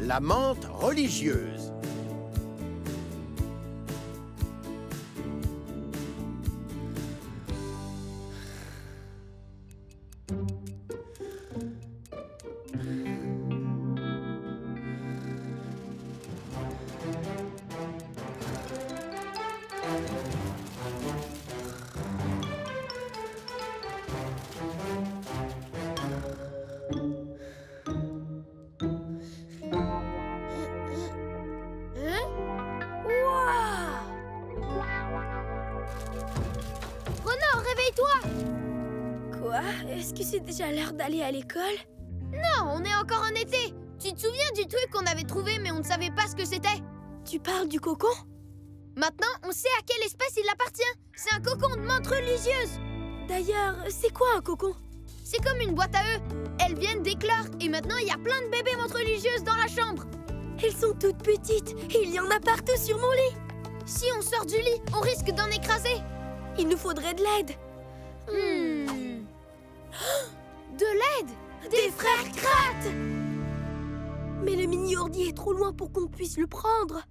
la menthe religieuse. Quoi? Est-ce que c'est déjà l'heure d'aller à l'école? Non, on est encore en été. Tu te souviens du truc qu'on avait trouvé mais on ne savait pas ce que c'était? Tu parles du cocon? Maintenant, on sait à quelle espèce il appartient. C'est un cocon de menthe religieuse. D'ailleurs, c'est quoi un cocon? C'est comme une boîte à œufs. Elles viennent d'éclore et maintenant il y a plein de bébés menthes religieuses dans la chambre. Elles sont toutes petites et il y en a partout sur mon lit. Si on sort du lit, on risque d'en écraser. Il nous faudrait de l'aide. De l'aide? Des frères Kratt! Mais le mini-ourdi est trop loin pour qu'on puisse le prendre.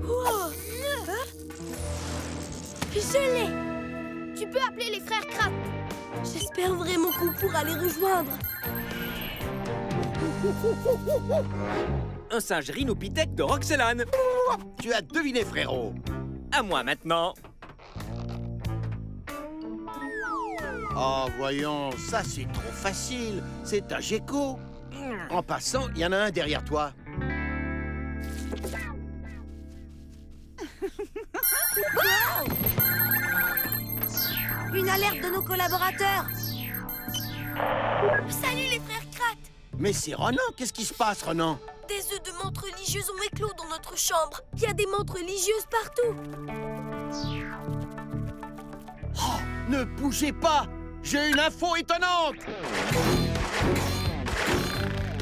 Oh. Je l'ai! Tu peux appeler les frères Kratt. J'espère vraiment qu'on pourra les rejoindre. Un singe rhinopithèque de Roxelane. Tu as deviné, frérot. À moi maintenant. Oh, voyons, ça c'est trop facile. C'est un gecko. En passant, il y en a un derrière toi. Une alerte de nos collaborateurs. Salut les frères Kratt. Mais c'est Ronan. Qu'est-ce qui se passe, Ronan? Des œufs de menthe religieuses ont éclos dans notre chambre. Il y a des menthes religieuses partout. Oh, ne bougez pas. J'ai une info étonnante.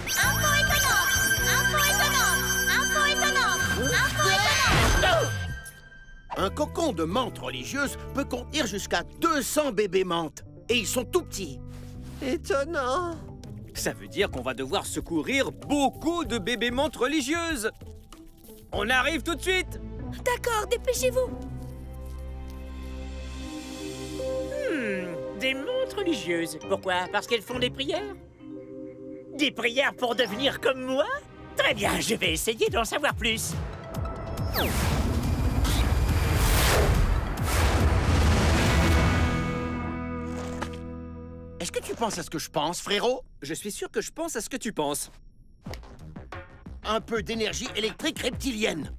Info étonnante! Info étonnante! Info étonnante! Info étonnante! Un cocon de menthe religieuse peut contenir jusqu'à 200 bébés menthes. Et ils sont tout petits. Étonnant. Ça veut dire qu'on va devoir secourir beaucoup de bébés menthes religieuses. On arrive tout de suite. D'accord, dépêchez-vous. Des menthes religieuses. Pourquoi? Parce qu'elles font des prières? Des prières pour devenir comme moi? Très bien, je vais essayer d'en savoir plus. Est-ce que tu penses à ce que je pense, frérot? Je suis sûr que je pense à ce que tu penses. Un peu d'énergie électrique reptilienne.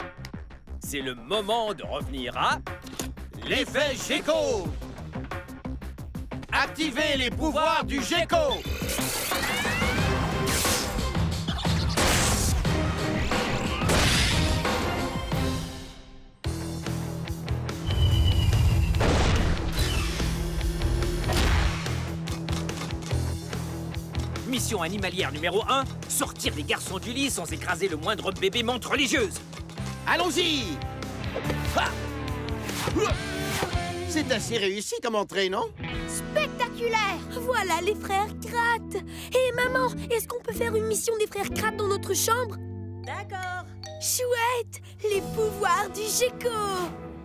C'est le moment de revenir à... L'effet gecko. Activez les pouvoirs du gecko. Mission animalière numéro 1, sortir les garçons du lit sans écraser le moindre bébé menthe religieuse. Allons-y. Ah. C'est assez réussi comme entrée, non? Spectaculaire! Voilà les frères Kratt. Hé maman, est-ce qu'on peut faire une mission des frères Kratt dans notre chambre? D'accord. Chouette! Les pouvoirs du gecko.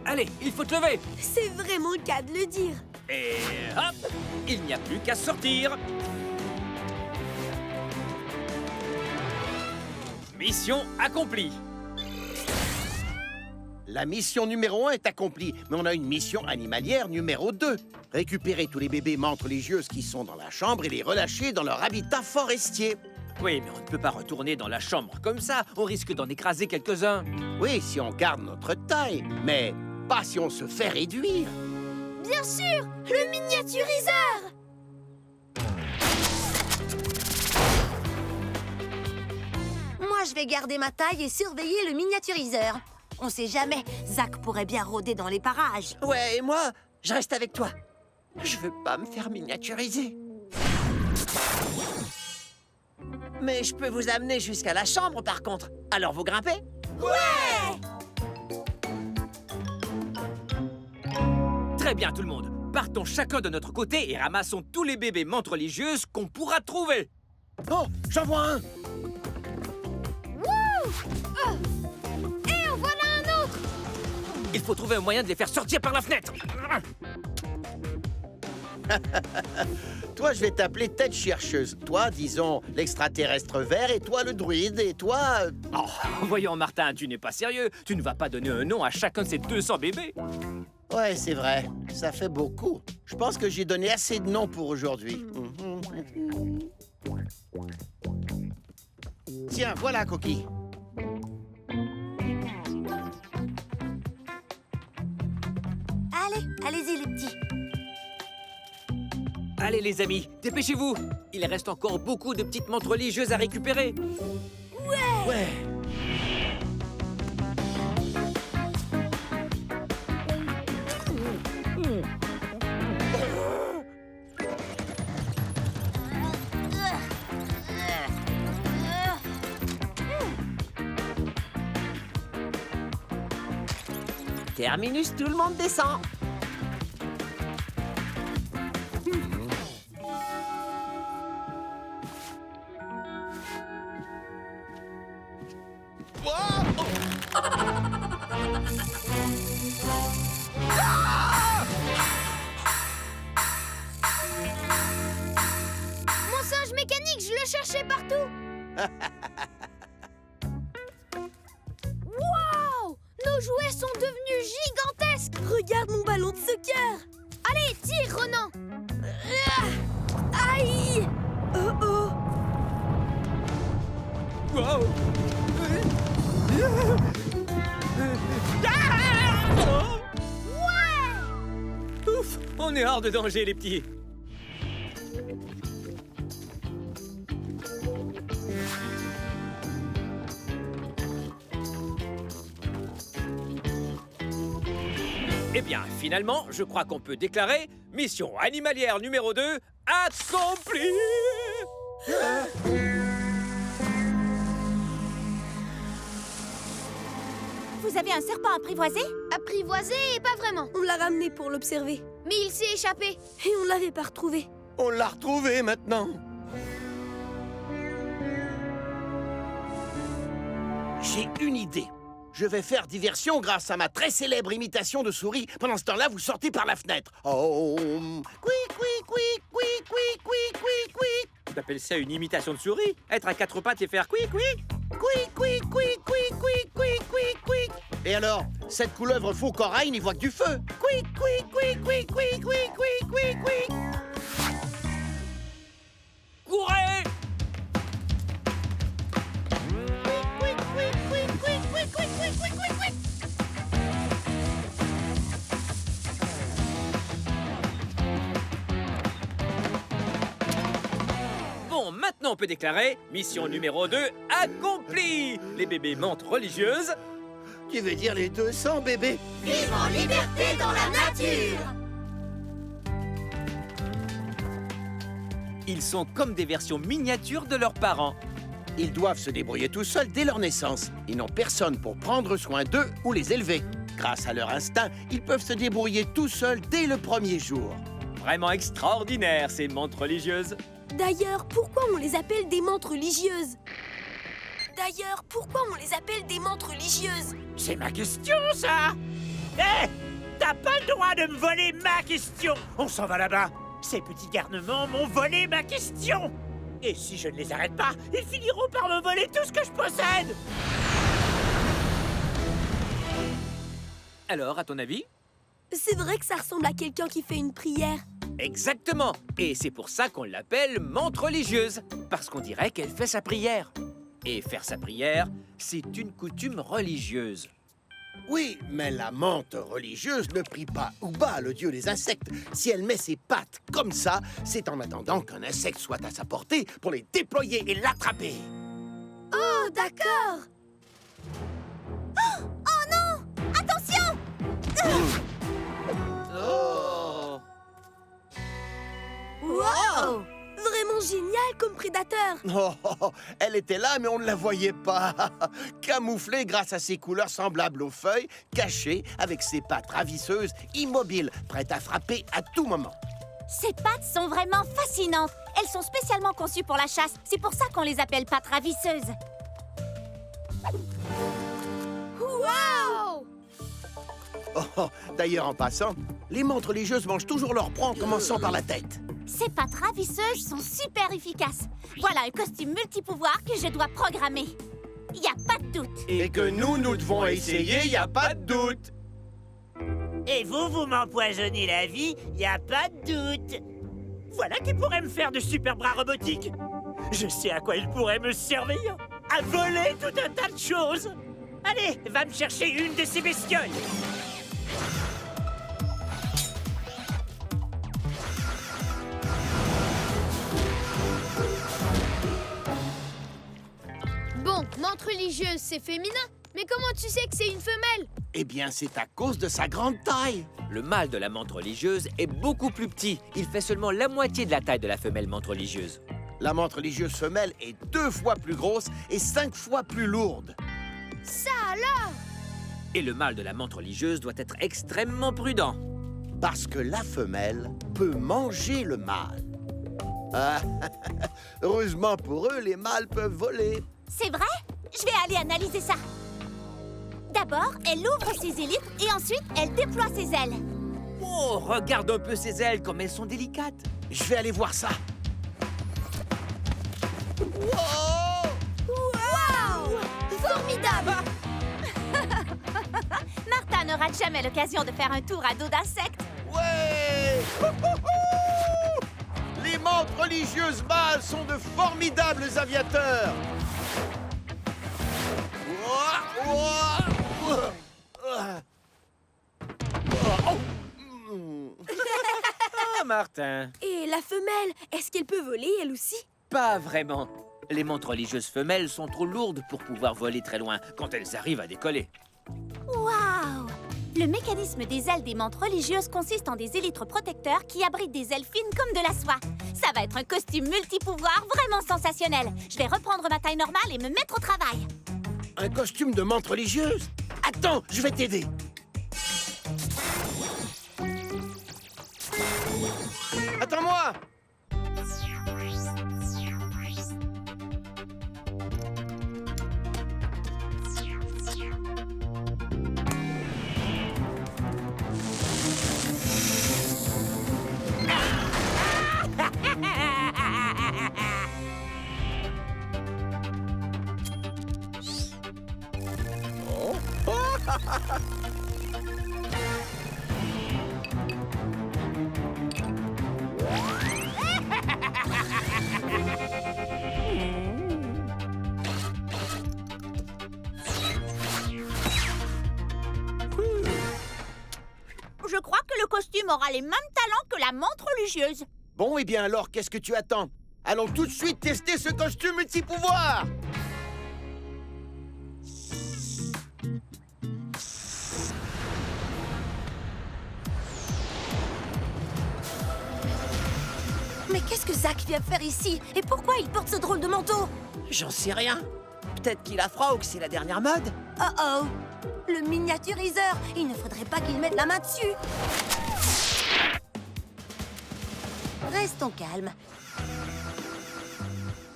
Allez, il faut te lever. C'est vraiment le cas de le dire. Et hop, il n'y a plus qu'à sortir. Mission accomplie. La mission numéro 1 est accomplie, mais on a une mission animalière numéro 2. Récupérer tous les bébés menthes religieuses qui sont dans la chambre et les relâcher dans leur habitat forestier. Oui, mais on ne peut pas retourner dans la chambre comme ça. On risque d'en écraser quelques-uns. Oui, si on garde notre taille, mais pas si on se fait réduire. Bien sûr! Le miniaturiseur! Moi, je vais garder ma taille et surveiller le miniaturiseur. On sait jamais, Zach pourrait bien rôder dans les parages. Ouais, et moi, je reste avec toi. Je veux pas me faire miniaturiser. Mais je peux vous amener jusqu'à la chambre, par contre. Alors vous grimpez? Ouais! Très bien, tout le monde. Partons chacun de notre côté et ramassons tous les bébés menthes religieuses qu'on pourra trouver. Oh, j'en vois un! Et en voilà un autre! Il faut trouver un moyen de les faire sortir par la fenêtre. Toi, je vais t'appeler tête chercheuse. Toi, disons, l'extraterrestre vert, et toi, le druide, et toi... Oh, voyons, Martin, tu n'es pas sérieux. Tu ne vas pas donner un nom à chacun de ces 200 bébés. Ouais, c'est vrai. Ça fait beaucoup. Je pense que j'ai donné assez de noms pour aujourd'hui. Tiens, voilà, Coquille. Allez-y, les petits. Allez, les amis, dépêchez-vous. Il reste encore beaucoup de petites menthes religieuses à récupérer. Ouais. Terminus, tout le monde descend. Mon singe mécanique, je le cherchais partout! Waouh! Nos jouets sont devenus gigantesques! Regarde mon ballon de soccer. Allez, tire, Ronan! Aïe! Oh oh! Wow. Ouf, on est hors de danger, les petits. Eh bien, finalement, je crois qu'on peut déclarer mission animalière numéro 2 accomplie. Vous avez un serpent apprivoisé? Apprivoisé et pas vraiment. On l'a ramené pour l'observer. Mais il s'est échappé. Et on l'avait pas retrouvé. On l'a retrouvé maintenant. J'ai une idée. Je vais faire diversion grâce à ma très célèbre imitation de souris. Pendant ce temps-là, vous sortez par la fenêtre. Oh, quick, quick, quick, quick, quick, quick, quick, quick. T'appelles ça une imitation de souris? Être à quatre pattes et faire quick, quick? Quick, quick, quick, quick, quick, quick, quick, quick. Et alors, cette couleuvre faux corail n'y voit que du feu. Quick, quick, quick, quick, quick, quick, quick, quick, quick. Courez! Quick, quick, quick, quick, quick, quick, quick, quick, quick, quick. Bon, maintenant on peut déclarer mission numéro 2 accomplie. Les bébés menthes religieuses. Tu veux dire les 200 bébés? Vive en liberté dans la nature! Ils sont comme des versions miniatures de leurs parents. Ils doivent se débrouiller tout seuls dès leur naissance. Ils n'ont personne pour prendre soin d'eux ou les élever. Grâce à leur instinct, ils peuvent se débrouiller tout seuls dès le premier jour. Vraiment extraordinaire, ces menthes religieuses. D'ailleurs, pourquoi on les appelle des menthes religieuses? C'est ma question, ça! Hé! T'as pas le droit de me voler ma question! On s'en va là-bas! Ces petits garnements m'ont volé ma question! Et si je ne les arrête pas, ils finiront par me voler tout ce que je possède! Alors, à ton avis? C'est vrai que ça ressemble à quelqu'un qui fait une prière. Exactement. Et c'est pour ça qu'on l'appelle menthe religieuse. Parce qu'on dirait qu'elle fait sa prière. Et faire sa prière, c'est une coutume religieuse. Oui, mais la menthe religieuse ne prie pas Ouba, le dieu des insectes. Si elle met ses pattes comme ça, c'est en attendant qu'un insecte soit à sa portée pour les déployer et l'attraper. Oh, d'accord. Oh non! Attention! Oh! Wow! Vraiment génial comme prédateur. Oh, oh, oh, elle était là, mais on ne la voyait pas. Camouflée grâce à ses couleurs semblables aux feuilles, cachée avec ses pattes ravisseuses, immobiles, prêtes à frapper à tout moment. Ces pattes sont vraiment fascinantes. Elles sont spécialement conçues pour la chasse. C'est pour ça qu'on les appelle pattes ravisseuses. Wow! Oh, oh, d'ailleurs, en passant, les mantes religieuses mangent toujours leur proie en commençant par la tête. Ces pattes ravisseuses sont super efficaces. Voilà un costume multipouvoir que je dois programmer. Il n'y a pas de doute. Et que nous devons essayer, il n'y a pas de doute. Et vous m'empoisonnez la vie, y a pas de doute. Voilà qui pourrait me faire de super bras robotiques. Je sais à quoi il pourrait me servir. À voler tout un tas de choses. Allez, va me chercher une de ces bestioles. Bon, menthe religieuse, c'est féminin. Mais comment tu sais que c'est une femelle? Eh bien, c'est à cause de sa grande taille. Le mâle de la menthe religieuse est beaucoup plus petit. Il fait seulement la moitié de la taille de la femelle menthe religieuse. La menthe religieuse femelle est 2 fois plus grosse et 5 fois plus lourde. Ça alors? Et le mâle de la menthe religieuse doit être extrêmement prudent. Parce que la femelle peut manger le mâle. Ah, heureusement pour eux, les mâles peuvent voler. C'est vrai? Je vais aller analyser ça. D'abord, elle ouvre ses élytres et ensuite, elle déploie ses ailes. Oh, regarde un peu ses ailes comme elles sont délicates. Je vais aller voir ça. Wow! Wow! Formidable! Martha ne rate jamais l'occasion de faire un tour à dos d'insectes. Ouais! Les menthes religieuses mâles sont de formidables aviateurs. Ah, Martin. Et la femelle, est-ce qu'elle peut voler, elle aussi? Pas vraiment. Les menthes religieuses femelles sont trop lourdes pour pouvoir voler très loin quand elles arrivent à décoller. Waouh! Le mécanisme des ailes des menthes religieuses consiste en des élytres protecteurs qui abritent des ailes fines comme de la soie. Ça va être un costume multipouvoir vraiment sensationnel. Je vais reprendre ma taille normale et me mettre au travail. Un costume de menthe religieuse? Attends, je vais t'aider. Attends-moi! Je crois que le costume aura les mêmes talents que la menthe religieuse. Bon, et bien alors, qu'est-ce que tu attends? Allons tout de suite tester ce costume multipouvoir! Mais qu'est-ce que Zach vient faire ici? Et pourquoi il porte ce drôle de manteau? J'en sais rien. Peut-être qu'il a froid ou que c'est la dernière mode. Oh oh! Le miniaturiseur! Il ne faudrait pas qu'il mette la main dessus! Restons calmes.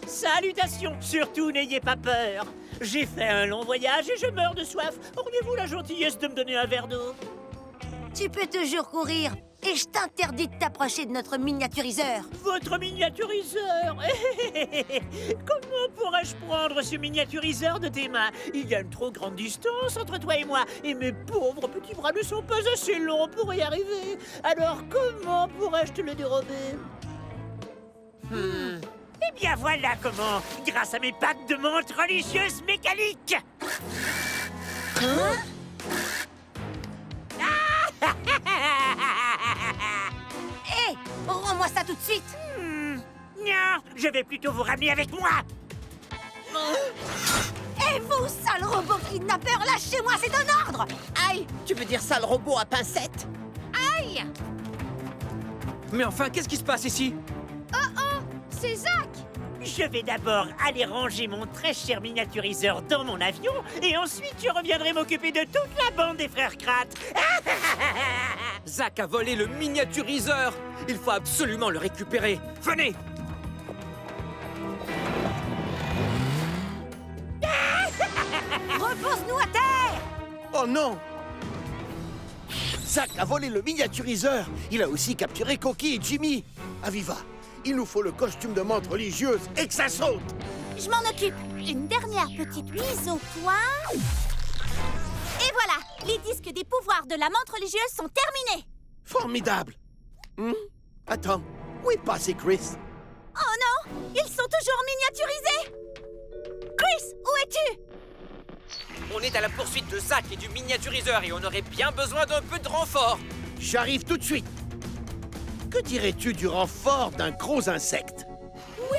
Salutations! Surtout, n'ayez pas peur. J'ai fait un long voyage et je meurs de soif. Auriez-vous la gentillesse de me donner un verre d'eau? Tu peux toujours courir. Et je t'interdis de t'approcher de notre miniaturiseur. Votre miniaturiseur? Comment pourrais-je prendre ce miniaturiseur de tes mains? Il y a une trop grande distance entre toi et moi, et mes pauvres petits bras ne sont pas assez longs pour y arriver. Alors comment pourrais-je te le dérober? Eh bien voilà comment, grâce à mes pattes de menthe religieuse mécanique. Hé! Rends-moi ça tout de suite! Non, je vais plutôt vous ramener avec moi. Et vous, sale robot kidnappeur, lâchez-moi, c'est un ordre! Aïe, tu veux dire ça le robot à pincette? Mais enfin, qu'est-ce qui se passe ici? C'est Zach! Je vais d'abord aller ranger mon très cher miniaturiseur dans mon avion, et ensuite je reviendrai m'occuper de toute la bande des frères Krat. Zach a volé le miniaturiseur. Il faut absolument le récupérer. Venez. Repose-nous à terre! Oh non! Zach a volé le miniaturiseur. Il a aussi capturé Coquille et Jimmy. Aviva, il nous faut le costume de menthe religieuse et que ça saute! Je m'en occupe. Une dernière petite mise au point. Et voilà, les disques des pouvoirs de la menthe religieuse sont terminés. Formidable! Attends, où est passé Chris? Oh non, ils sont toujours miniaturisés. Chris, où es-tu? On est à la poursuite de Zach et du miniaturiseur et on aurait bien besoin d'un peu de renfort. J'arrive tout de suite. Que dirais-tu du renfort d'un gros insecte? Ouais,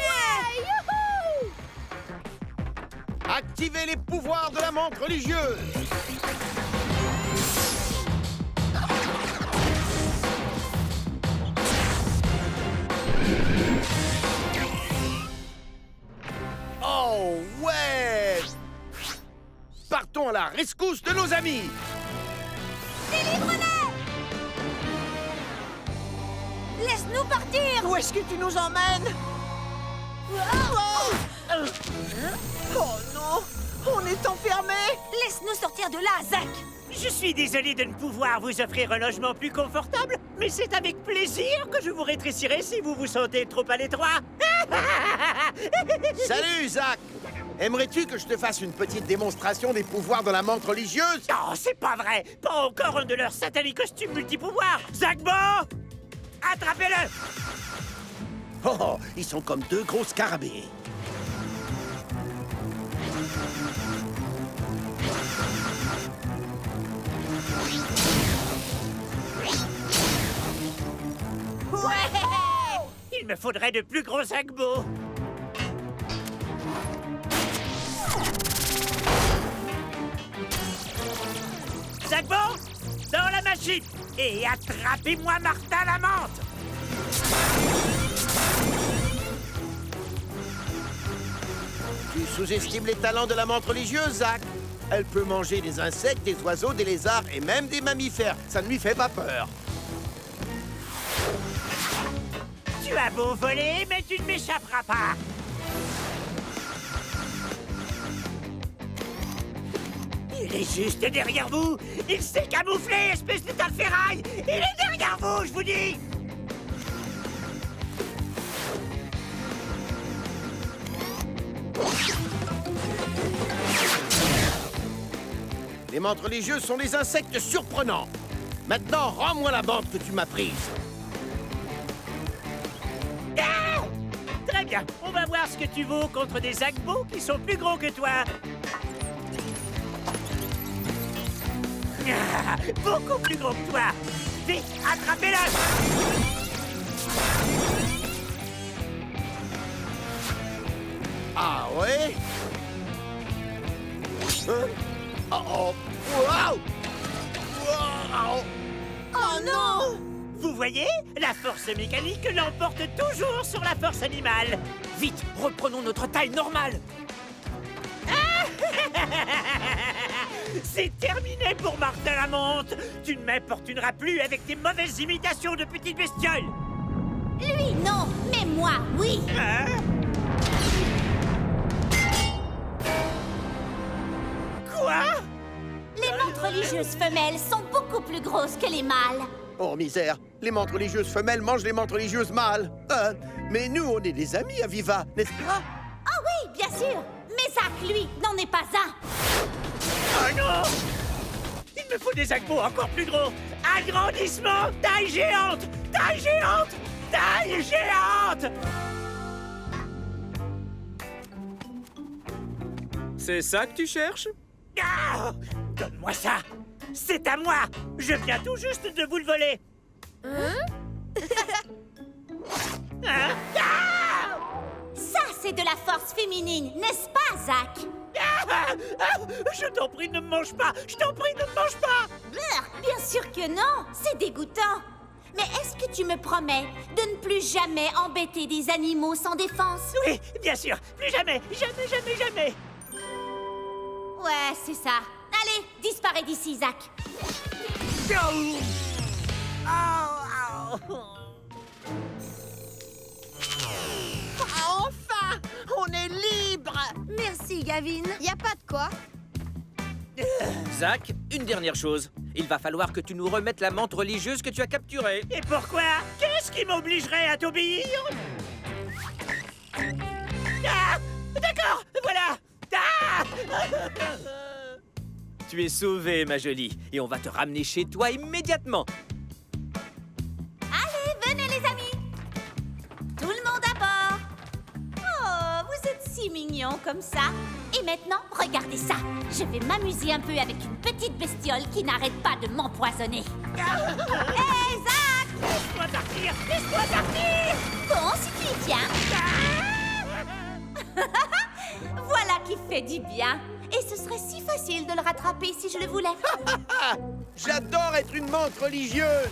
youhou! Activez les pouvoirs de la menthe religieuse! Oh ouais! Partons à la rescousse de nos amis! Laisse-nous partir. Où est-ce que tu nous emmènes? Oh non! On est enfermés! Laisse-nous sortir de là, Zach. Je suis désolé de ne pouvoir vous offrir un logement plus confortable, mais c'est avec plaisir que je vous rétrécirai si vous vous sentez trop à l'étroit. Salut, Zach! Aimerais-tu que je te fasse une petite démonstration des pouvoirs de la menthe religieuse? Non, c'est pas vrai! Pas encore un de leurs sataniques costumes multipouvoirs! Zachbo! Attrapez-le! Oh, ils sont comme deux gros scarabées. Il me faudrait de plus gros Zachbo! Zachbo! Dans la machine! Et attrapez-moi Martha la menthe! Tu sous-estimes les talents de la menthe religieuse, Zach. Elle peut manger des insectes, des oiseaux, des lézards et même des mammifères. Ça ne lui fait pas peur. Tu as beau voler, mais tu ne m'échapperas pas! Il est juste derrière vous! Il s'est camouflé, espèce de ferraille! Il est derrière vous, je vous dis! Les menthes religieuses sont des insectes surprenants. Maintenant, rends-moi la bande que tu m'as prise. Ah! Très bien, on va voir ce que tu vaux contre des Zachbo qui sont plus gros que toi. Ah, beaucoup plus gros que toi. Vite, attrapez-le! Ah ouais? Hein? Oh oh! Wow! Wow! Oh non! Vous voyez? La force mécanique l'emporte toujours sur la force animale. Vite, reprenons notre taille normale. C'est terminé pour Martin la menthe. Tu ne m'importuneras plus avec tes mauvaises imitations de petites bestioles. Lui, non, mais moi, oui. Hein? Quoi? Les menthes religieuses femelles sont beaucoup plus grosses que les mâles. Oh misère! Les menthes religieuses femelles mangent les menthes religieuses mâles. Mais nous, on est des amis, Aviva, n'est-ce pas? Ah oui, bien sûr. Mais Zach, lui, n'en est pas un. Oh non! Il me faut des Zachbo encore plus gros! Agrandissement! Taille géante! Taille géante! Taille géante! C'est ça que tu cherches? Ah! Donne-moi ça! C'est à moi! Je viens tout juste de vous le voler! Hein? Ah! Ça, c'est de la force féminine, n'est-ce pas, Zach? Ah! Ah! Je t'en prie, ne me mange pas! Je t'en prie, ne me mange pas! Bien sûr que non, c'est dégoûtant. Mais est-ce que tu me promets de ne plus jamais embêter des animaux sans défense? Oui, bien sûr. Plus jamais, jamais, jamais, jamais. Ouais, c'est ça. Allez, disparais d'ici, Zach. Enfin, on est libre. Merci, Gavin. Y a pas de quoi. Zach, une dernière chose. Il va falloir que tu nous remettes la menthe religieuse que tu as capturée. Et pourquoi? Qu'est-ce qui m'obligerait à t'obéir? Ah! D'accord, voilà. Ah! Tu es sauvée, ma jolie, et on va te ramener chez toi immédiatement. Allez, venez les amis. Tout le monde à bord. Oh, vous êtes si mignons comme ça. Et maintenant, regardez ça. Je vais m'amuser un peu avec une petite bestiole qui n'arrête pas de m'empoisonner. Hé, Zach! Laisse-moi partir! Laisse-moi partir! Bon, si tu y tiens. Voilà qui fait du bien. Et ce serait si facile de le rattraper si je le voulais. J'adore être une menthe religieuse.